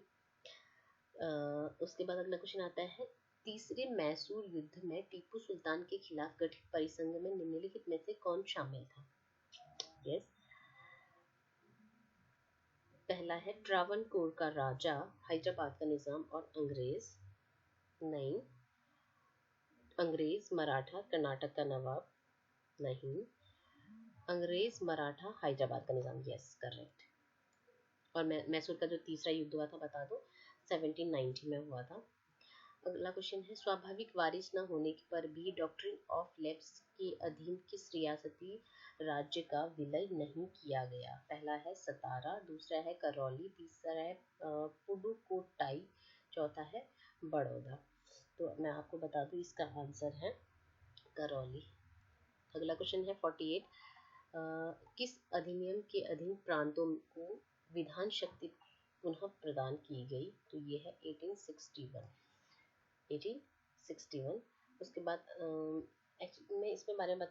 उसके बाद अगला क्वेश्चन आता है तीसरे मैसूर युद्ध में टीपू सुल्तान के खिलाफ गठित परिसंघ में निम्नलिखित में से कौन शामिल था। यस, पहला है ट्रावनकोर का राजा, हैदराबाद का निजाम और अंग्रेज। नहीं। अंग्रेज, मराठा, कर्नाटक का नवाब। नहीं। अंग्रेज, मराठा, हैदराबाद का निजाम। Yes, correct. और मैसूर का जो तीसरा युद्ध हुआ था बता दो, 1790 में हुआ था। अगला क्वेश्चन है स्वाभाविक वारिस न होने पर भी डॉक्ट्रिन ऑफ लेप्स के अधीन किस रियासती राज्य का विलय नहीं किया गया। पहला है सतारा, दूसरा है करौली, तीसरा है पुडुकोट्टाई, चौथा है बड़ौदा। तो मैं आपको बता दूं इसका आंसर है करौली। अगला क्वेश्चन है 48 किस अधिनियम के अधीन प्रांतों को विधान शक्ति पुनः प्रदान की गई। तो ये है 1861। उसके बाद मैं इसमें बारे में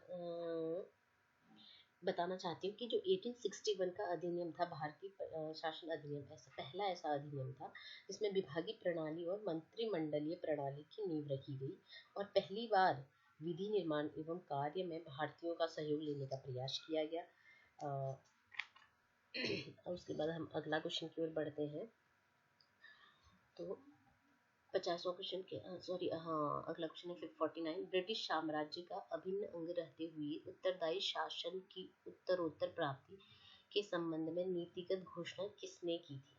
बताना चाहती हूँ कि जो 1861 का अधिनियम था, भारतीय शासन अधिनियम, ऐसा अधिनियम था जिसमें विभागीय प्रणाली और मंत्रिमंडलीय प्रणाली की नींव रखी गई और पहली बार विधि निर्माण एवं कार्य में भारतीयों का सहयोग लेने का प्रयास किया गया। उसके बाद हम अगला क्वेश्चन की ओर बढ़ते हैं। तो 50वां क्वेश्चन के अगला क्वेश्चन है 49 ब्रिटिश साम्राज्य का अभिन्न अंग रहते हुए उत्तरदायी शासन की उत्तरोत्तर प्राप्ति के संबंध में नीतिगत घोषणा किसने की थी।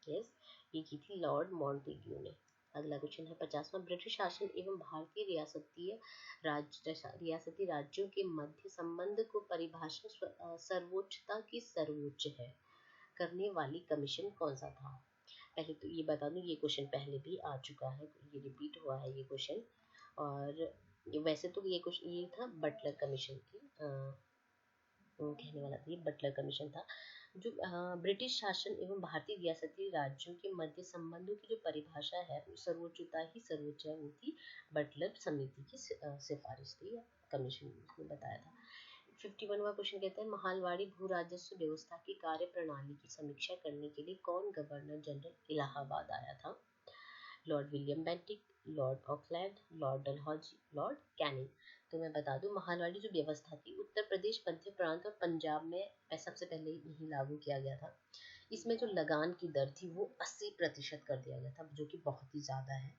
यस, ये की थी लॉर्ड मॉन्टेग्यू ने। अगला क्वेश्चन है 50वां ब्रिटिश शासन एवं भारतीय रियासती राज्यों के मध्य संबंध को परिभाषा सर्वोच्चता की सर्वोच्च है करने वाली कमीशन कौन सा था। पहले तो ये बता दूं ये क्वेश्चन पहले भी आ चुका है, ये रिपीट हुआ है ये क्वेश्चन। और वैसे तो ये क्वेश्चन ये था बटलर कमीशन की कहने वाला था, ये बटलर कमीशन था। जो ब्रिटिश शासन एवं भारतीय रियासती राज्यों के मध्य संबंधों की जो परिभाषा है वो सर्वोच्चता ही सर्वोच्च है, वो थी बटलर समिति की सिफारिश थी या कमीशन ने बताया था। 51वां क्वेश्चन कहता है महालवाड़ी भू राजस्व व्यवस्था की कार्य प्रणाली की समीक्षा करने के लिए कौन गवर्नर जनरल इलाहाबाद आया था? Lord William Bentinck, Lord Auckland, Lord Dalhousie, Lord Canning. तो मैं बता दूं महालवाड़ी जो व्यवस्था थी उत्तर प्रदेश, मध्य प्रांत और पंजाब में सबसे पहले यही लागू किया गया था। इसमें जो लगान की दर थी वो 80% कर दिया गया था, जो कि बहुत ही ज़्यादा है।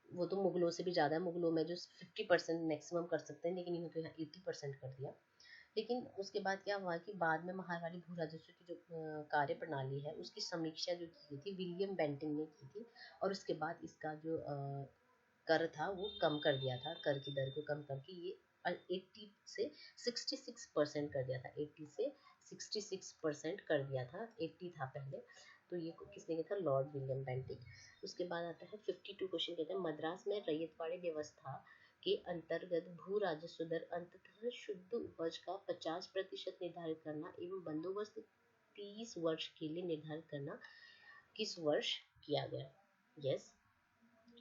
वो तो मुगलों से भी ज़्यादा है, मुगलों में जो 50% मैक्सिमम कर सकते हैं, लेकिन इन्होंने 80% कर दिया। लेकिन उसके बाद क्या हुआ कि बाद में महालवाड़ी भू राजस्व की जो कार्य प्रणाली है उसकी समीक्षा जो की थी विलियम बेंटिंग ने की थी, और उसके बाद इसका जो कर था वो कम कर दिया था, कर की दर को कम करके ये 80 से 66% कर दिया था, 80 से 66% कर दिया था, 80 था पहले। तो ये किसने किया था? Lord William Bentinck. उसके बाद आता है 52 क्वेश्चन कहते हैं मद्रास में रैयतवाड़ी व्यवस्था के अंतर्गत भू राजस्व दर अंततः शुद्ध उपज का 50% निर्धारित करना एवं बंदोबस्त 30 वर्ष के लिए निर्धारित करना किस वर्ष किया गया? यस,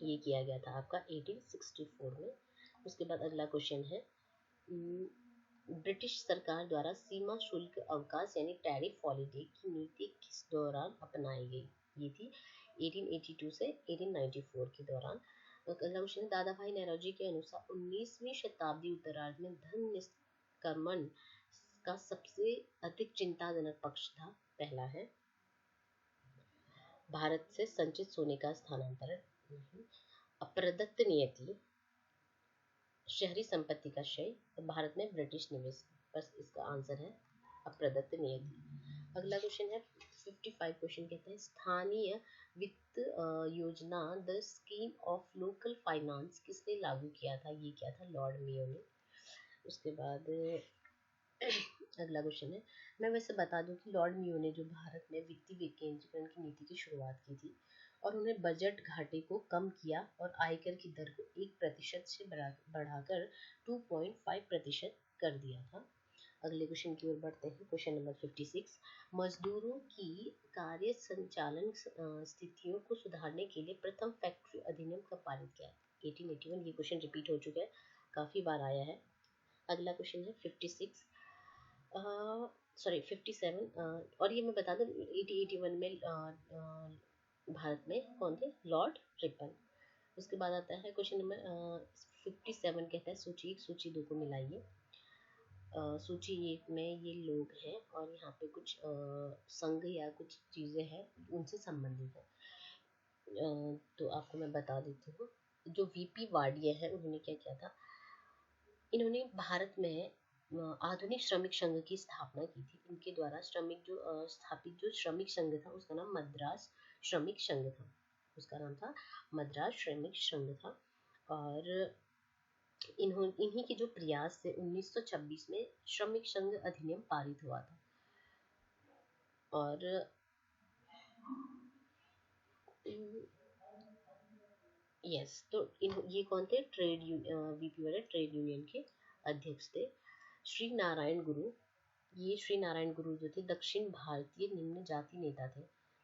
ये किया गया था आपका 1864 में। उसके बाद अगला क्वेश्चन है ब्रिटिश सरकार द्वारा सीमा शुल्क अवकाश यानी टैरिफ हॉलिडे की नीति किस दौरान अपनाई गई? ये थी 1882 से 1894 के दौरान। अगला क्वेश्चन है दादा भाई नौरोजी के अनुसार 19वीं शताब्दी उत्तरार्ध में धन निष्क्रमण का सबसे अधिक चिंताजनक पक्ष था। पहला है भारत से संचित सोने का स्थानांतरण, अप्रदत्त नियति, शहरी संपत्ति का क्षय, तो भारत में ब्रिटिश निवेश। बस इसका आंसर है अप्रदत्त नियति। अगला क्वेश्चन है 55 क्वेश्चन कहता है स्थानीय वित्त योजना the scheme of local finance किसने लागू किया था? ये क्या था? लॉर्ड मेयो ने। उसके बाद अगला क्वेश्चन है मैं वैसे बता दूं कि लॉर्ड मेयो ने जो भारत में वित्तीय विकेंद्रीकरण की नीति की शुरुआत की थी और उन्हें बजट घाटे को कम किया और आयकर की दर को 1% से बढ़ाकर 2.5% कर दिया था। अगले क्वेश्चन की ओर बढ़ते हैं। क्वेश्चन नंबर 56 मजदूरों की कार्य संचालन स्थितियों को सुधारने के लिए प्रथम फैक्ट्री अधिनियम कब पारित किया? 1881। ये क्वेश्चन रिपीट हो चुका है, काफी बार आया है। अगला क्वेश्चन है 56 सॉरी 57 और ये मैं बता दूं 1881 में भारत में कौन थे? Lord Ripon. उसके बाद आता है क्वेश्चन नंबर 57 कहता है सूची 1 सूची 2 को मिलाइए। सूची 1 में ये लोग हैं और यहाँ पे कुछ संघ या कुछ चीज़ें हैं उनसे संबंधित है। तो आपको मैं बता देती हूँ। जो वीपी वाडिया है उन्होंने क्या किया था, इन्होंने भारत में आधुनिक श्रमिक संघ की स्थापना की थी। इनके द्वारा श्रमिक जो स्थापित जो श्रमिक संघ था उसका नाम मद्रास श्रमिक संघ था, उसका नाम था मद्रास श्रमिक संघ था। और इन्हीं के जो प्रयास से 1926 में श्रमिक संघ अधिनियम पारित हुआ था। और यस तो ये कौन थे? वीपी वाले ट्रेड यूनियन के अध्यक्ष थे। श्री नारायण गुरु, ये श्री नारायण गुरु जो थे दक्षिण भारतीय निम्न जाति नेता थे,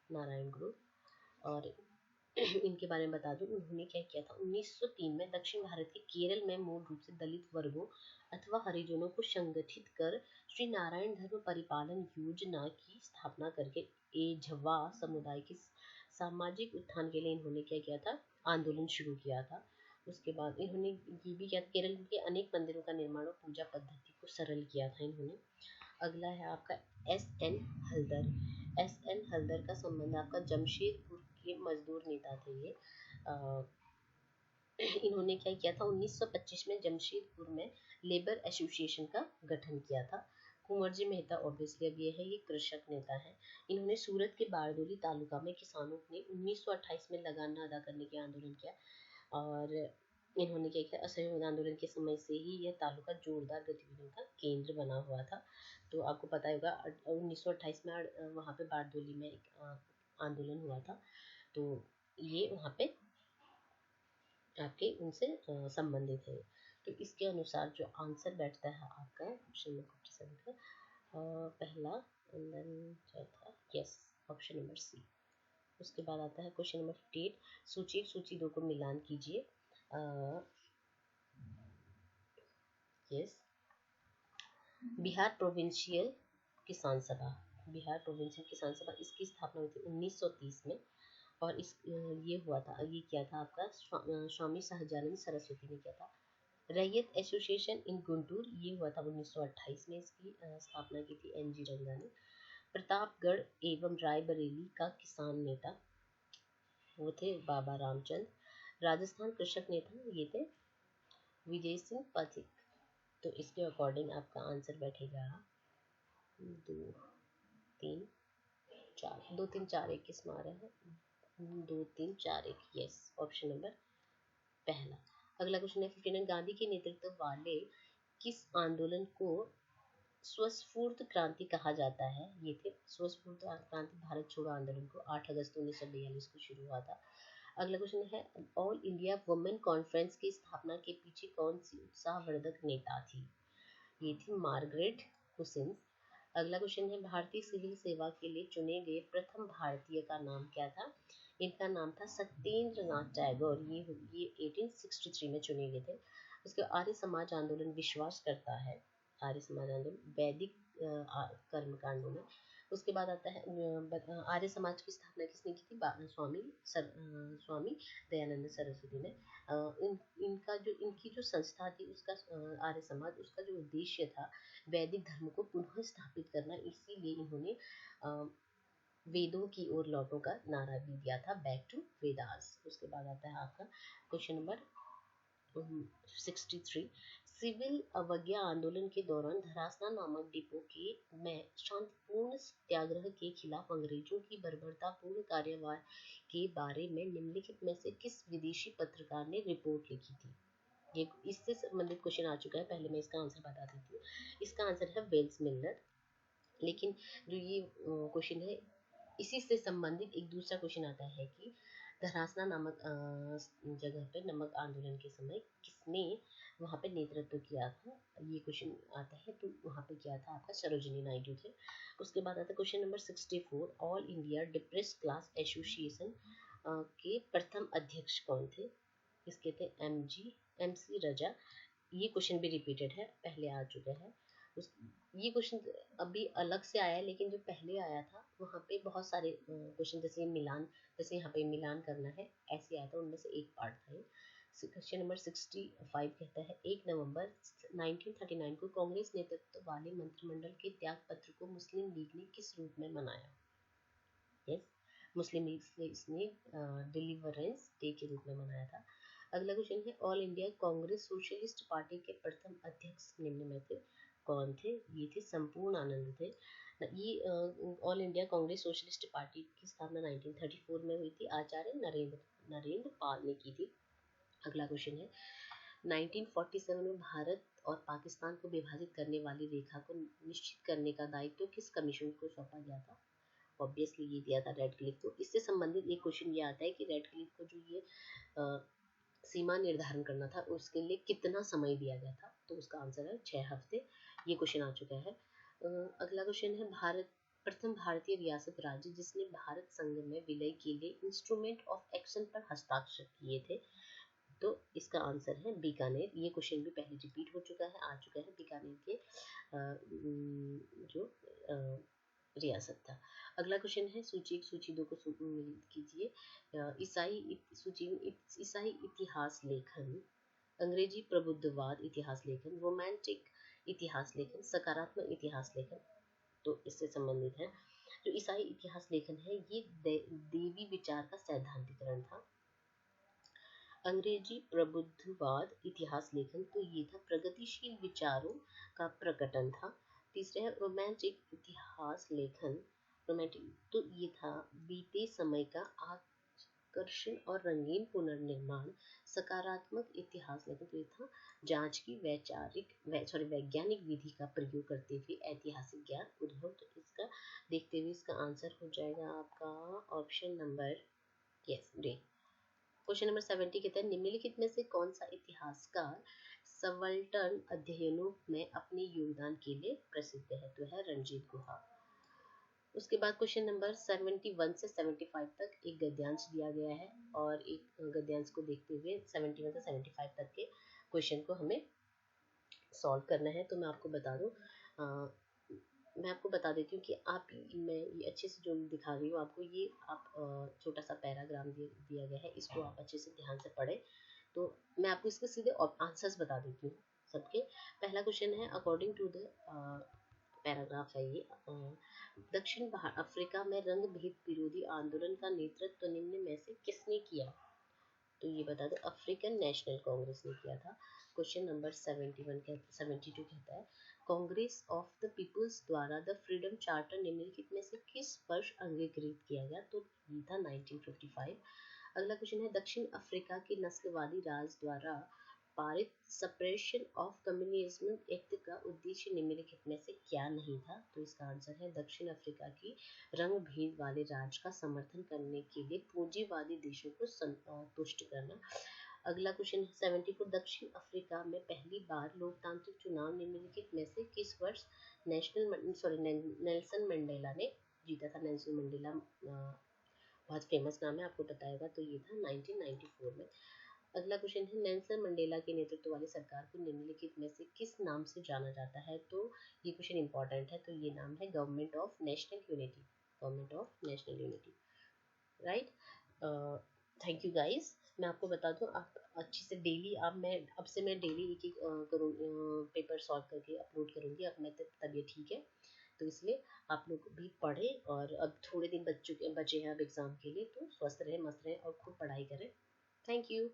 नारायण गुरु। और इनके बारे में बता दूं उन्होंने क्या किया था 1903 में दक्षिण भारत के केरल में मूल रूप से दलित वर्गों अथवा हरिजनों को संगठित कर श्री नारायण धर्म परिपालन योजना की स्थापना करके एझवा समुदाय के सामाजिक उत्थान के लिए इन्होंने क्या किया था? आंदोलन शुरू किया था। उसके बाद इन्होंने ये भी किया केरल के अनेक मंदिरों का निर्माण और पूजा पद्धति को सरल किया था इन्होंने। अगला है आपका एस.एन. हल्दर। एस.एन. हल्दर का संबंध आपका जमशेदपुर के मजदूर नेता थे ये। इन्होंने क्या किया था 1925 में जमशेदपुर में लेबर एसोसिएशन का गठन किया था। कुंवर जी मेहता ऑब्वियसली अब ये है, ये कृषक नेता है। इन्होंने सूरत के बारडोली तालुका में किसानों ने 1928 में लगान न अदा करने के आंदोलन किया और इन्होंने क्या किया असहयोग आंदोलन के समय से ही यह तालुका जोरदार गतिविधियों का केंद्र बना हुआ था। तो आपको पता होगा 1928 में वहाँ पे बारडोली में एक आंदोलन हुआ था, तो ये वहाँ पे आपके उनसे संबंधित है। तो इसके अनुसार जो आंसर बैठता है आपका ऑप्शन नंबर 57 का पहला एंड देन चौथा, यस, ऑप्शन नंबर सी। उसके बाद आता है क्वेश्चन नंबर 58, सूची 1 सूची 2 को मिलान कीजिए। यस, बिहार प्रोविंशियल किसान सभा, बिहार प्रोविंशियल किसान सभा, इसकी स्थापना हुई थी 1930 में। और इस ये हुआ था, ये किया था आपका स्वामी सहजानंद सरस्वती ने किया था। रैयत एसोसिएशन इन गुंटूर, ये हुआ था 1928 में, इसकी स्थापना की थी एन जी रंगा ने। प्रतापगढ़ एवं रायबरेली का किसान नेता वो थे बाबा रामचंद्र। राजस्थान कृषक नेता ये थे विजय सिंह पाठक। तो इसके अकॉर्डिंग आपका आंसर बैठेगा 2 3 4, 2 3 4 1 किस में आ रहा है, 2 3 4 1, यस, ऑप्शन नंबर पहला। अगला क्वेश्चन है 59, गांधी के नेतृत्व वाले किस आंदोलन को स्वस्फूर्त क्रांति कहा जाता है? ये थे स्वस्फूर्त क्रांति, भारत छोड़ो आंदोलन को 8 अगस्त 1942 को शुरू हुआ था। अगला क्वेश्चन है ऑल इंडिया वुमेन कॉन्फ्रेंस की स्थापना के पीछे कौन सी उत्साहवर्धक नेता थी? ये थी मार्गरेट कुसिन। अगला क्वेश्चन है भारतीय सिविल सेवा के लिए चुने गए प्रथम भारतीय का नाम क्या था? इनका नाम था सत्येंद्र नाथ टैगोर। ये 1863 में चुने गए थे। उसके आर्य समाज आंदोलन विश्वास करता है, आर्य समाज आंदोलन वैदिक कर्म कांडों में। उसके बाद आता है आर्य समाज की स्थापना किसने की थी? स्वामी दयानंद सरस्वती ने। इनका जो इनकी जो संस्था थी उसका आर्य समाज, उसका जो उद्देश्य था वैदिक धर्म को पुनः स्थापित करना, इसीलिए इन्होंने वेदों की ओर लौटो का नारा भी दिया था, बैक टू वेदास। उसके बाद आता है आपका क्वेश्चन नंबर 63, सिविल अवज्ञा आंदोलन के दौरान धरासना नामक डिपो के में शांतिपूर्ण सत्याग्रह के खिलाफ अंग्रेजों की बर्बरतापूर्ण कार्यवाही के बारे में निम्नलिखित में से किस विदेशी पत्रकार ने रिपोर्ट लिखी थी? ये इससे संबंधित क्वेश्चन आ चुका है, पहले मैं इसका आंसर बता देती हूँ। इसका आंसर है वेल्स मिलर। लेकिन जो ये क्वेश्चन है, इसी से संबंधित एक दूसरा क्वेश्चन आता है कि धरासना नामक जगह पे नमक आंदोलन के समय किसने वहाँ पे नेतृत्व किया था? ये क्वेश्चन आता है, तो वहाँ पे किया था आपका सरोजिनी नायडू थे। उसके बाद आता है question number 64, all India depress class association के प्रथम अध्यक्ष कौन थे? इसके थे एम सी रजा। ये क्वेश्चन भी रिपीटेड है, पहले आ चुका है। ये क्वेश्चन अभी अलग से आया है, लेकिन जो पहले आया था वहाँ पे बहुत सारे क्वेश्चन, जैसे मिलान, जैसे यहाँ पे मिलान करना है, ऐसे आया था, उनमें से एक पार्ट था ये। क्वेश्चन नंबर 65 कहता है 1 नवंबर 1939 को कांग्रेस नेतृत्व वाले मंत्रिमंडल के त्याग पत्र को मुस्लिम लीग ने किस रूप में मनाया? यस, मुस्लिम लीग ने डिलीवरेंस डे के रूप में मनाया था। अगला क्वेश्चन है all India Congress socialist party के प्रथम अध्यक्ष निम्न में से कौन थे? ये थे संपूर्ण आनंद थे। ये all India Congress socialist party की स्थापना 1934 में हुई थी, आचार्य नरेंद्र पाल ने की थी। अगला क्वेश्चन है 1947 में भारत और पाकिस्तान को विभाजित करने वाली रेखा को निश्चित करने का दायित्व किस कमीशन को सौंपा गया था? ऑब्वियसली ये दिया था रेड क्लिफ को। इससे संबंधित एक क्वेश्चन ये आता है कि रेड क्लिफ को जो ये सीमा निर्धारण करना था उसके लिए कितना समय दिया गया था? तो उसका आंसर है 6 हफ्ते। ये क्वेश्चन आ चुका है। अगला क्वेश्चन है भारत प्रथम भारतीय रियासत राज्य जिसने भारत संघ में विलय के लिए इंस्ट्रूमेंट ऑफ एक्शन पर हस्ताक्षर किए थे? तो इसका आंसर है बीकानेर। ये क्वेश्चन भी पहले रिपीट हो चुका है, आ चुका है, बीकानेर के जो रियासत था। अगला क्वेश्चन है सूची 1 सूची 2 को कीजिए। ईसाई इतिहास लेखन, अंग्रेजी प्रबुद्धवाद इतिहास लेखन, रोमांटिक इतिहास लेखन, सकारात्मक इतिहास लेखन। तो इससे संबंधित है। जो ईसाई इतिहास लेखन है ये देवी विचार का सैद्धांतिकरण था। अंग्रेजी प्रबुद्धवाद इतिहास लेखन, तो ये था प्रगतिशील विचारों का प्रकटन था। तीसरा है रोमांटिक इतिहास लेखन, रोमांटिक, तो ये था बीते समय का आकर्षण और रंगीन पुनर्निर्माण। सकारात्मक इतिहास लेखन, तो ये था जांच की वैज्ञानिक विधि का प्रयोग करते हुए ऐतिहासिक ज्ञान उद्भव। तो इसका देखते हुए इसका आंसर हो जाएगा आपका option number yes D. Question number 70 कहता है निम्नलिखित में से कौन सा इतिहासकार सबाल्टर्न अध्ययनों में अपने योगदान के लिए प्रसिद्ध है? तो है रणजीत गुहा। उसके बाद क्वेश्चन नंबर 71 से 75 तक एक गद्यांश दिया गया है, और एक गद्यांश को देखते हुए 71 से 75 तक के क्वेश्चन को हमें सॉल्व करना है। तो मैं आपको बता दूं, मैं आपको बता देती हूँ कि मैं ये अच्छे से जो दिखा रही हूँ आपको, ये आप छोटा सा पैराग्राफ दिया गया है, इसको आप अच्छे से ध्यान से पढ़ें। तो मैं आपको इसके सीधे आंसर्स बता देती हूँ सबके। पहला क्वेश्चन है, अकॉर्डिंग टू द पैराग्राफ है ये, दक्षिण अफ्रीका में रंग भेद विरोधी आंदोलन का नेतृत्व निम्न में से किसने किया? तो ये बता दो, अफ्रीकन नेशनल कांग्रेस ने किया था। क्वेश्चन नंबर 72 कहता है, कांग्रेस ऑफ द पीपल्स द्वारा द फ्रीडम चार्टर निम्नलिखित में से किस वर्ष अंगीकृत किया गया? तो ये था 1955। अगला क्वेश्चन है, दक्षिण अफ्रीका के नस्लवादी राज द्वारा पारित सप्रेशन ऑफ कम्युनिज्म एक्ट का उद्देश्य निम्नलिखित में से क्या नहीं था? तो इसका आंसर है, दक्षिण अफ्रीका की रंग भेद वाले राज का समर्थन करने के लिए पूंजीवादी देशों को संतुष्ट करना। अगला क्वेश्चन है 74, दक्षिण अफ्रीका में पहली बार लोकतांत्रिक चुनाव निम्नलिखित में से किस वर्ष नेल्सन मंडेला ने जीता था? नेल्सन मंडेला बहुत फेमस नाम है, आपको पता होगा। तो ये था 1994 में। अगला क्वेश्चन है, नेल्सन मंडेला के नेतृत्व वाली सरकार को निम्नलिखित में से किस नाम से जाना जाता है? तो ये क्वेश्चन इंपॉर्टेंट है, तो ये नाम है government of national unity. Government of national unity, right. Thank you guys. मैं आपको बता दूं, आप अच्छे से डेली, अब से मैं डेली एक एक पेपर सॉल्व करके अपलोड करूंगी। अब मैं तबीयत ठीक है, तो इसलिए आप लोग भी पढ़ें, और अब थोड़े दिन बचे हैं अब एग्जाम के लिए, तो स्वस्थ रहें, मस्त रहें और खूब पढ़ाई करें। Thank you.